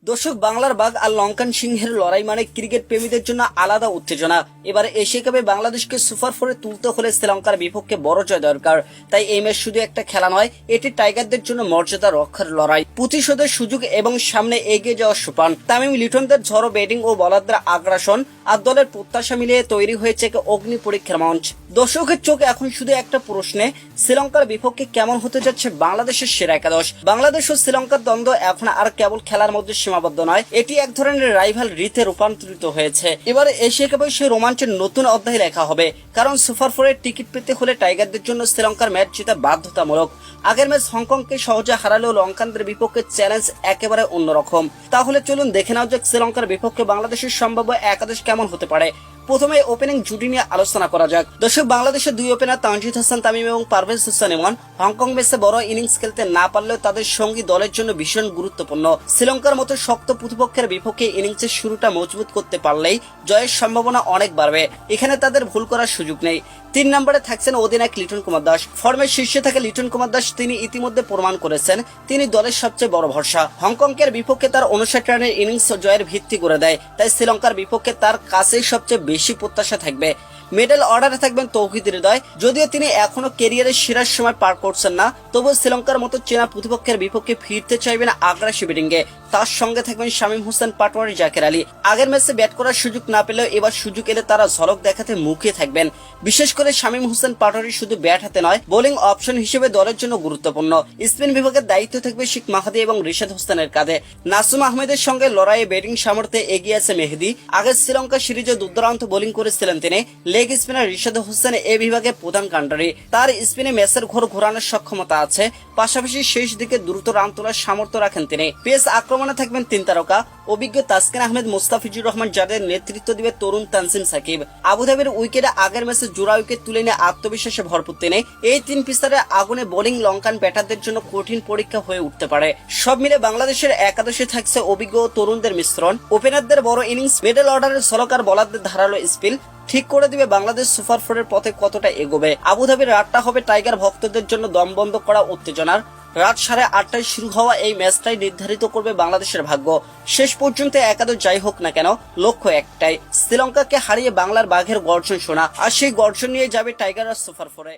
দর্শক, বাংলার বাঘ আর লঙ্কান সিংহের লড়াই মানে ক্রিকেট প্রেমীদের জন্য আলাদা উত্তেজনা। এবারে এশিয়া কাপে বাংলাদেশকে সুপার ফোরে তুলতে হলে শ্রীলঙ্কার বিপক্ষে বড় জয় দরকার। তাই এই ম্যাচ শুধু একটা খেলা নয়, এটি টাইগারদের জন্য মর্যাদা রক্ষার লড়াই, প্রতিশোধের সুযোগ এবং সামনে এগিয়ে যাওয়ার সোপান। তামিম লিটনদের ঝড়ো ব্যাটিং ও বলারদের আগ্রাসন আর দলের প্রত্যাশা মিলিয়ে তৈরি হয়েছে এক অগ্নি পরীক্ষার মঞ্চ। দর্শকের চোখ এখন শুধু একটা প্রশ্নে, শ্রীলঙ্কার বিপক্ষে কেমন হতে যাচ্ছে বাংলাদেশের সেরা একাদশ। বাংলাদেশ ও শ্রীলঙ্কার দ্বন্দ্ব এখন আর কেবল খেলার মধ্যে সীমাবদ্ধ নয়, এটি এক ধরনের রাইভাল রীতে রূপান্তরিত হয়েছে। এবারে এশিয়া কাপে সেই রোমাঞ্চের নতুন অধ্যায় লেখা হবে, কারণ সুপার ফোরের টিকিট পেতে হলে টাইগারদের জন্য শ্রীলঙ্কার ম্যাচ জেতা বাধ্যতামূলক। আগের ম্যাচ হংকংকে সহজে হারালেও লঙ্কানদের বিপক্ষে চ্যালেঞ্জ একেবারে অন্যরকম। তাহলে চলুন দেখে নাও যে শ্রীলঙ্কার বিপক্ষে বাংলাদেশের সম্ভাব্য একাদশ কেমন হতে পারে। প্রথমে ওপেনিং জুটি নিয়ে আলোচনা করা যাক। দর্শক, বাংলাদেশের দুই ওপেনার তানজিদ হাসান তামিম এবং পারভেজ হোসেন ইমন হংকং ম্যাচে বড় ইনিংস খেলতে না পারলেও তাদের সঙ্গী দলের জন্য ভীষণ গুরুত্বপূর্ণ। শ্রীলঙ্কার মতো শক্ত প্রতিপক্ষের বিপক্ষে ইনিংসের শুরুটা মজবুত করতে পারলেই জয়ের সম্ভাবনা অনেক বাড়বে। এখানে তাদের ভুল করার সুযোগ নেই। 3 নম্বরে থাকছেন অধিনায়ক লিটন কুমার দাস। ফর্মের শীর্ষে থাকা লিটন কুমার দাস তিনি ইতিমধ্যে প্রমাণ করেছেন তিনি দলের সবচেয়ে বড় ভরসা। হংকংয়ের বিপক্ষে তার 59 রানের ইনিংস জয়ের ভিত্তি করে দেয়, তাই শ্রীলঙ্কার বিপক্ষে তার কাছেই সবচেয়ে বেশি প্রত্যাশা থাকবে। মিডল অর্ডারে থাকবেন তৌহিদ হৃদয়। যদিও তিনি এখনো ক্যারিয়ারের সেরার সময় পার করছেন না, তবুও শ্রীলঙ্কার মতো চেনা প্রতিপক্ষের বিপক্ষে ফিরতে চাইবেন আগ্রাসী ব্যাটিংয়ে। তার সঙ্গে থাকবেন শামীম হোসেন পাটোয়ারি, জাকের আলী। আগের ম্যাচে ব্যাট করার সুযোগ না পেলেও এবার সুযোগ এলে তারা ঝলক দেখাতে মুখিয়ে থাকবেন। বিশেষ করে শামীম হোসেন পাটোয়ারি শুধু ব্যাট হাতে নয়, বোলিং অপশন হিসেবে দলের জন্য গুরুত্বপূর্ণ। স্পিন বিভাগের দায়িত্ব থাকবে শেখ মাহাদি এবং রিশাদ হোসেনের কাঁধে। নাসুম আহমেদের সঙ্গে লড়াইয়ে ব্যাটিং সামর্থ্যে এগিয়ে আছে মেহেদী। আগে শ্রীলঙ্কা সিরিজে দুর্দান্ত বোলিং করেছিলেন তিনি। লেগ স্পিনার রিশাদ হোসেন এ বিভাগে প্রধান কান্ডারি। তার স্পিনে ম্যাচের ঘোর ঘোরানোর সক্ষমতা আছে, পাশাপাশি শেষ দিকে দ্রুত রান তোলার সামর্থ্য রাখেন তিনি। পেস আক্রমণে থাকবেন 3 তারকা অভিজ্ঞ তাসকিন আহমেদ, মুস্তাফিজুর রহমান, যাদের নেতৃত্ব দিবে তরুণ তানজিম সাকিব। আবুধাবির উইকেটে আগের ম্যাচে জোড়া উইকেট তুলে নিয়ে আত্মবিশ্বাসে ভরপুর তিনি। এই 3 পিসারের আগুনে বোলিং লঙ্কান ব্যাটারদের জন্য কঠিন পরীক্ষা হয়ে উঠতে পারে। সব মিলে বাংলাদেশের একাদশে থাকছে অভিজ্ঞ ও তরুণদের মিশ্রণ। ওপেনারদের বড় ইনিংস, মিডল অর্ডারের সলকার, বলারদের ধারালো স্পিন ঠিক করে দিবে বাংলাদেশ সুপার ফোরের পথে কতটা এগোবে। আবুধাবির রাতটা হবে টাইগার ভক্তদের জন্য দম বন্ধ করা উত্তেজনার। রাত 8:30টায় শুরু হওয়া এই ম্যাচটাই নির্ধারিত করবে বাংলাদেশের ভাগ্য। শেষ পর্যন্ত একাদশ যাই হোক না কেন, লক্ষ্য একটাই, শ্রীলঙ্কাকে হারিয়ে বাংলার বাঘের গর্জন শোনা। আর সেই গর্জন নিয়ে যাবে টাইগাররা সুপার ফোরে।